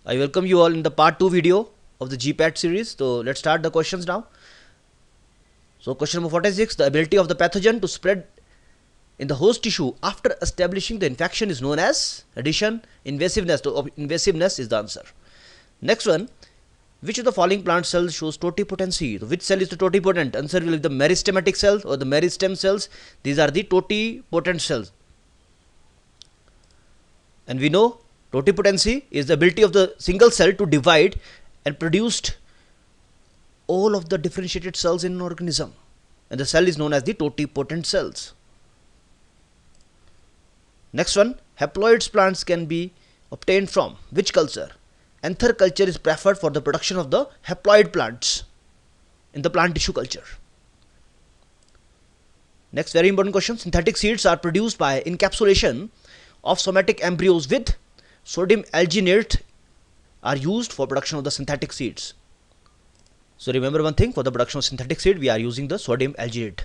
I welcome you all in the part 2 video of the GPAT series. So let's start the questions now. So question number 46, the ability of the pathogen to spread in the host tissue after establishing the infection is known as addition. Invasiveness. So invasiveness is the answer. Next one, which of the following plant cells shows totipotency? So which cell is the totipotent? Answer will be the meristematic cells or the meristem cells. These are the totipotent cells. And we know totipotency is the ability of the single cell to divide and produce all of the differentiated cells in an organism, and the cell is known as the totipotent cells. Next one, haploids plants can be obtained from which culture? Anther culture is preferred for the production of the haploid plants in the plant tissue culture. Next very important question, synthetic seeds are produced by encapsulation of somatic embryos with sodium alginate are used for production of the synthetic seeds. So remember one thing, for the production of synthetic seed we are using the sodium alginate.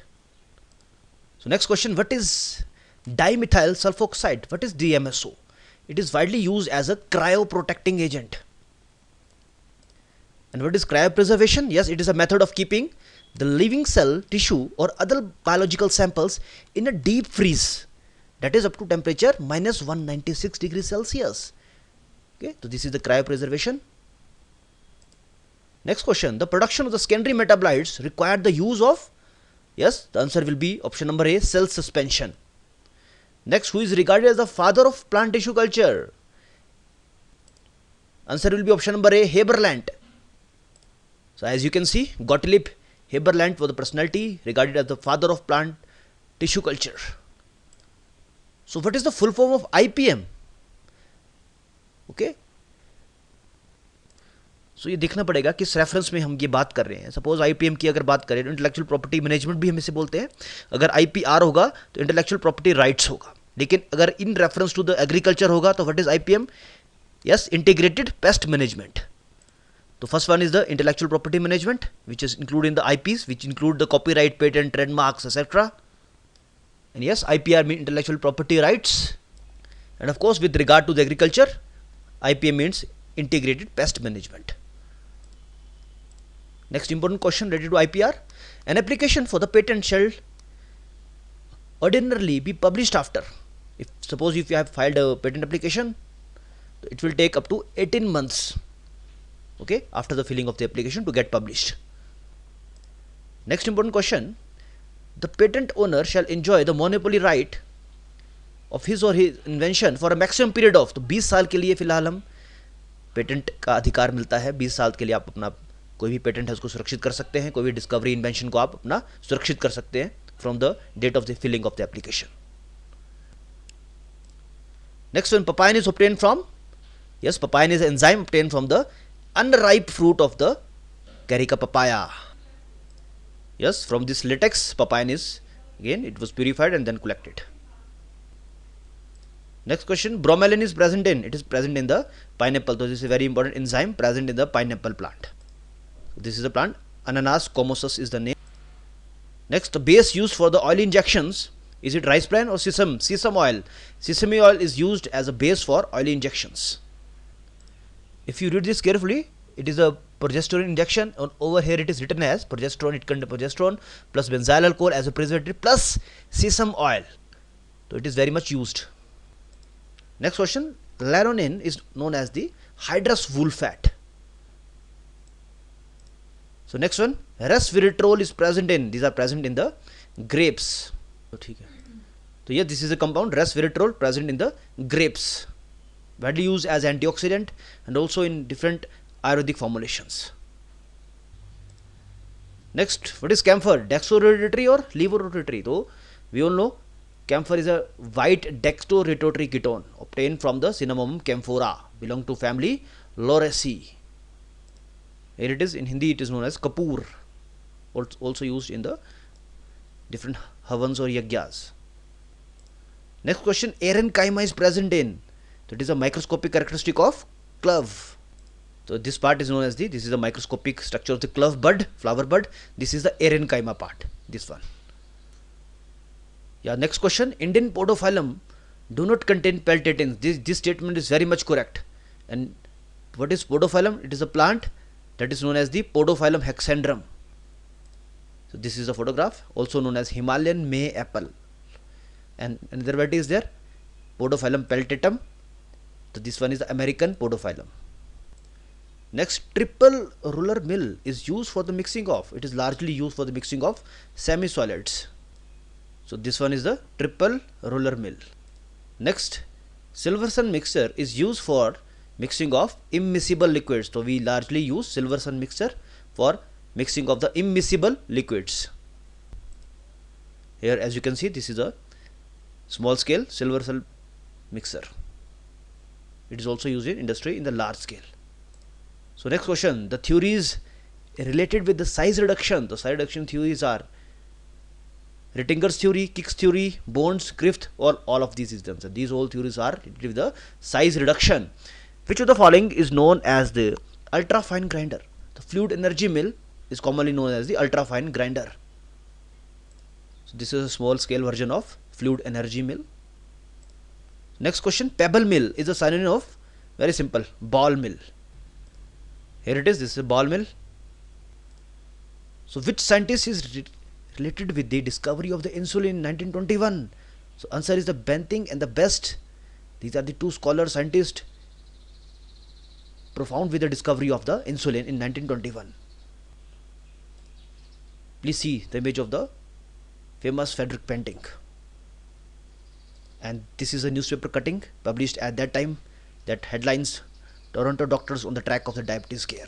So next question, what is dimethyl sulfoxide? What is DMSO? It is widely used as a cryoprotecting agent. And what is cryopreservation? Yes, it is a method of keeping the living cell, tissue or other biological samples in a deep freeze, that is up to temperature minus 196 degrees Celsius. Okay, so this is the cryopreservation. Next question, the production of the secondary metabolites required the use of, yes, the answer will be option number A, cell suspension. Next, who is regarded as the father of plant tissue culture? Answer will be option number A, Haberlandt. So as you can see, Gottlieb Haberlandt was the personality regarded as the father of plant tissue culture. So what is the full form of IPM? Okay, so ये देखना पड़ेगा किस reference में हम ये बात कर रहे हैं. सपोज IPM की अगर बात करें तो इंटेलेक्चुअल प्रॉपर्टी मैनेजमेंट भी हम इसे बोलते हैं. अगर IPR होगा तो इंटेलेक्चुअल प्रॉपर्टी राइट्स होगा. लेकिन अगर in reference to the agriculture होगा तो what is IPM? Yes, integrated pest management. तो first one is the intellectual property management which is include in the IPs, which include the copyright, patent, trademarks, etcetera. And yes, IPR means intellectual property rights, and of course with regard to the agriculture, IPM means integrated pest management. Next important question related to IPR, an application for the patent shall ordinarily be published after, if suppose if you have filed a patent application, it will take up to 18 months, okay, after the filing of the application to get published. Next important question, the patent owner shall enjoy the monopoly right of his or his invention for a maximum period of, तो 20 साल के लिए फिलहाल हम patent का अधिकार मिलता है. 20 साल के लिए आप अपना कोई भी पेटेंट है उसको सुरक्षित कर सकते हैं, कोई भी डिस्कवरी इन्वेंशन को आप अपना सुरक्षित कर सकते हैं from the date of the filling of the application. Next one, papain is obtained from, yes, papain is an enzyme obtained from the unripe fruit of the Carica papaya. Yes, from this latex papain is, again it was purified and then collected. Next question, bromelain is present in, it is present in the pineapple. So this is a very important enzyme present in the pineapple plant. This is the plant, Ananas commosus is the name. Next, the base used for the oil injections, is it rice bran or sesame? Sesame oil. Sesame oil is used as a base for oil injections. If you read this carefully, it is a progesterone injection, and over here it is written as progesterone. It contains progesterone plus benzyl alcohol as a preservative plus sesame oil. So it is very much used. Next question, lanolin is known as the hydrous wool fat. So next one, resveratrol is present in, these are present in the grapes. So yeah, this is a compound, resveratrol, present in the grapes, widely used as antioxidant and also in different Ayurvedic formulations. Next, what is camphor? Dextrorotatory or levorotatory? So we all know camphor is a white dextrorotatory ketone obtained from the Cinnamomum camphora, belong to family Lauraceae. Here it is, in Hindi it is known as kapoor, also used in the different havans or yagyas. Next question, Aerenchyma is present in, so it is a microscopic characteristic of clove. So this part is known as the, this is the microscopic structure of the clove bud, flower bud. This is the Aerenchyma part, this one. Yeah, next question, Indian podophyllum do not contain peltatins. This statement is very much correct. And What is podophyllum? It is a plant that is known as the Podophyllum hexandrum. So this is a photograph, also known as Himalayan May apple. And another variety is there, Podophyllum peltatum. So this one is the American Podophyllum. Next, triple roller mill is used for the mixing of. It is largely used for the mixing of semi-solids. So this one is the triple roller mill. Next, Silverson mixer is used for mixing of immiscible liquids. So we largely use Silverson mixer for mixing of the immiscible liquids. Here, as you can see, this is a small scale Silverson mixer. It is also used in industry in the large scale. So next question, the theories related with the size reduction. The size reduction theories are Rittinger's theory, Kick's theory, Bond's, Griffith, or all of these systems. And these all theories are related with the size reduction. Which of the following is known as the ultra fine grinder? The fluid energy mill is commonly known as the ultra fine grinder. So this is a small scale version of fluid energy mill. Next question, pebble mill is a synonym of, very simple, ball mill. Here it is, this is a ball mill. So which scientist is related with the discovery of the insulin in 1921? So answer is the Benthing and the Best. These are the two scholar scientists profound with the discovery of the insulin in 1921. Please see the image of the famous Frederick Benthing. And this is a newspaper cutting published at that time that headlines Toronto doctors on the track of the diabetes care.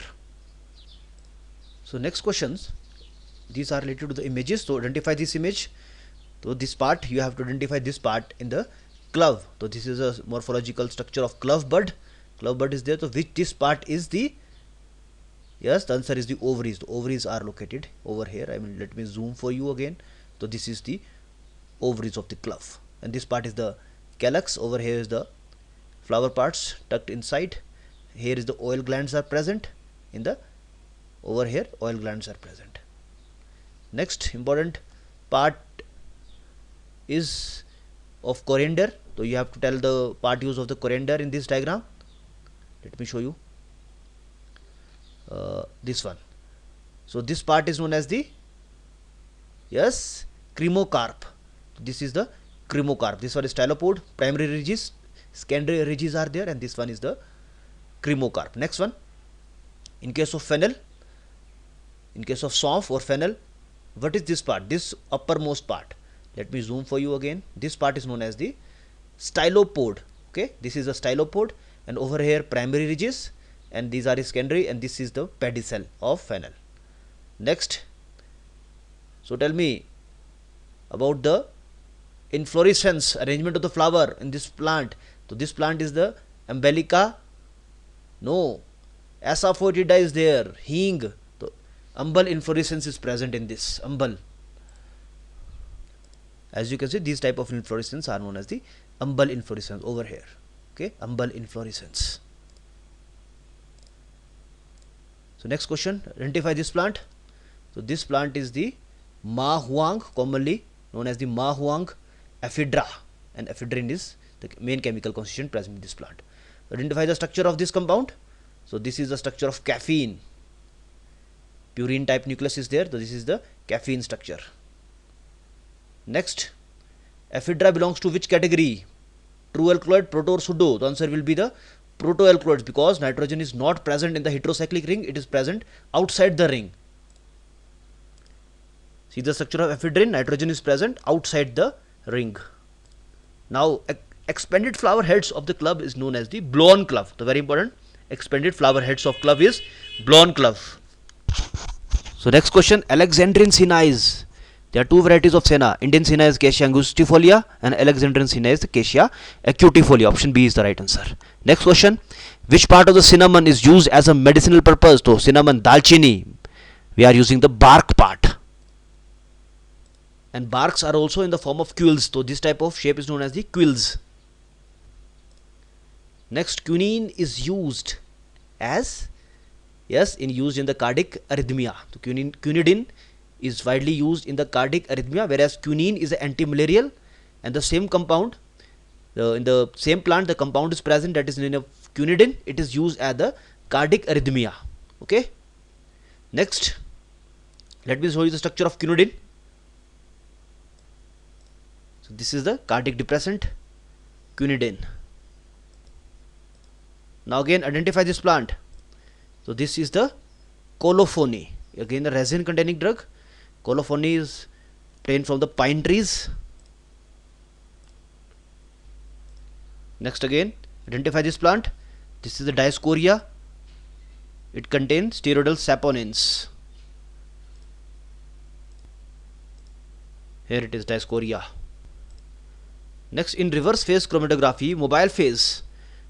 So next questions, these are related to the images. So identify this image. So this part, you have to identify this part in the glove. So this is a morphological structure of glove bud. Glove bud is there. So which this part is the, yes, the answer is the ovaries. The ovaries are located over here. I mean, let me zoom for you again. So this is the ovaries of the glove. And this part is the calyx. Over here is the flower parts tucked inside. Here is the oil glands are present. In the over here oil glands are present. Next important part is of coriander. So you have to tell the part use of the coriander in this diagram. Let me show you this one. So this part is known as the, yes, cremocarp. This is the cremocarp. This one is stylopod. Primary ridges, secondary ridges are there, and this one is the cremocarp. Next one, in case of fennel, in case of swamp or fennel, what is this part? This uppermost part. Let me zoom for you again. This part is known as the stylopod. Okay, this is a stylopod, and over here primary ridges, and these are secondary, and this is the pedicel of fennel. Next, so tell me about the inflorescence arrangement of the flower in this plant. So this plant is the Umbellica. No, Asafoetida is there. Hing. So umbel inflorescence is present in this umbel. As you can see, these type of inflorescence are known as the umbel inflorescence over here. Okay, umbel inflorescence. So next question, identify this plant. So this plant is the Ma Huang, commonly known as the Ma Huang ephedra, and ephedrine is the main chemical constituent present in this plant. Identify the structure of this compound. So this is the structure of caffeine. Purine type nucleus is there. So this is the caffeine structure. Next, ephedra belongs to which category? True alkaloid, proto or pseudo? The answer will be the protoalkaloids, because nitrogen is not present in the heterocyclic ring. It is present outside the ring. See the structure of ephedrine, nitrogen is present outside the ring. Now expanded flower heads of the club is known as the blown club. The very important, expanded flower heads of club is blown club. So next question, Alexandrine Sinais. There are two varieties of senna. Indian senna is Acacia angustifolia, and Alexandrine senna is Acacia acutifolia. Option B is the right answer. Next question, which part of the cinnamon is used as a medicinal purpose? So cinnamon, dalchini, we are using the bark part. And barks are also in the form of quills. So this type of shape is known as the quills. Next, quinine is used as, yes, used in the cardiac arrhythmia. So quinidine is widely used in the cardiac arrhythmia, whereas quinine is an antimalarial, and the same compound, in the same plant, the compound is present, that is named quinidine. It is used as the cardiac arrhythmia. Okay. Next, let me show you the structure of quinidine. So this is the cardiac depressant, quinidine. Now again identify this plant. So this is the colophony. Again the resin containing drug. Colophony is obtained from the pine trees. Next again identify this plant. This is the Dioscorea. It contains steroidal saponins. Here it is, Dioscorea. Next, in reverse phase chromatography, mobile phase.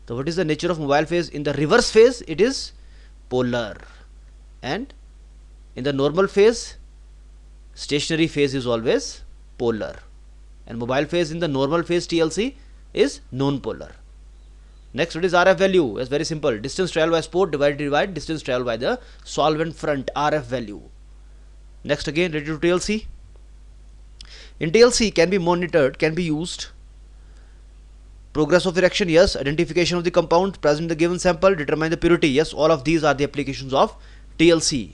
So what is the nature of mobile phase? In the reverse phase it is polar, and in the normal phase, stationary phase is always polar, and mobile phase in the normal phase TLC is non-polar. Next, what is RF value? It's very simple. Distance traveled by sport divided by distance traveled by the solvent front, RF value. Next again, related to TLC. In TLC can be monitored, can be used. Progress of reaction, yes. Identification of the compound present in the given sample, determine the purity, yes. All of these are the applications of TLC.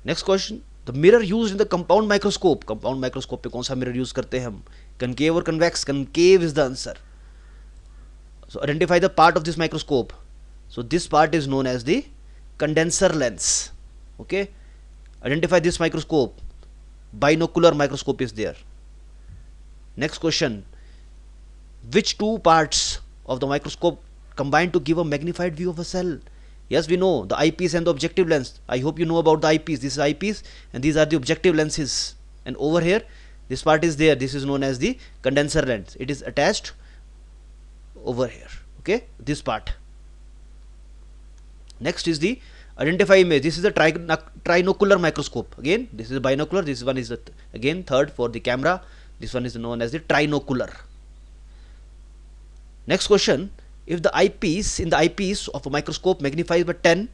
Next question, the mirror used in the compound microscope. Compound microscope पे कौन सा mirror use करते हैं हम? Concave or convex? Concave is the answer. So identify the part of this microscope. So this part is known as the condenser lens. Okay. Identify this microscope. Binocular microscope is there. Next question, which two parts of the microscope combine to give a magnified view of a cell? Yes, we know the eyepiece and the objective lens. I hope you know about the eyepiece. This is eyepiece and these are the objective lenses, and over here this part is there. This is known as the condenser lens. It is attached over here. Okay, this part. Next is the identify image. This is a trinocular microscope. Again, this is a binocular. This one is again third for the camera. This one is known as the trinocular. Next question, if the eyepiece in the eyepiece of a microscope magnifies by 10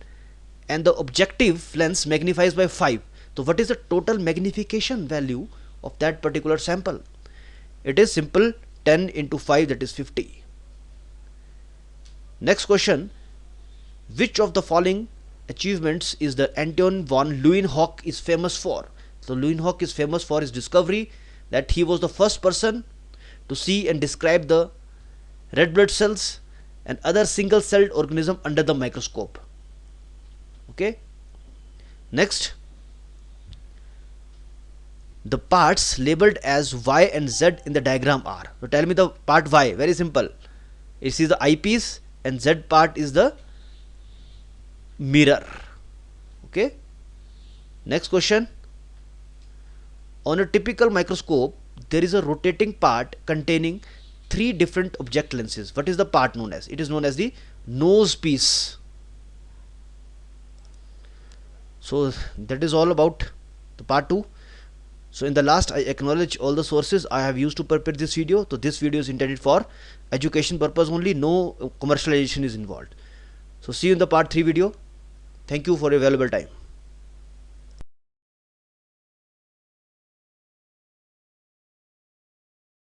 and the objective lens magnifies by 5, so what is the total magnification value of that particular sample? It is simple, 10 into 5, that is 50. Next question, which of the following achievements is the Anton von Leeuwenhoek is famous for? So Leeuwenhoek is famous for his discovery that he was the first person to see and describe the red blood cells and other single celled organism under the microscope. Okay. Next, the parts labeled as Y and Z in the diagram are. So tell me the part Y. Very simple. It is the eyepiece and Z part is the mirror. Okay. Next question, on a typical microscope there is a rotating part containing 3 different object lenses. What is the part known as? It is known as the nose piece. So that is all about the part 2. So in the last, I acknowledge all the sources I have used to prepare this video. So this video is intended for education purpose only, no commercialization is involved. So see you in the part 3 video. Thank you for your valuable time.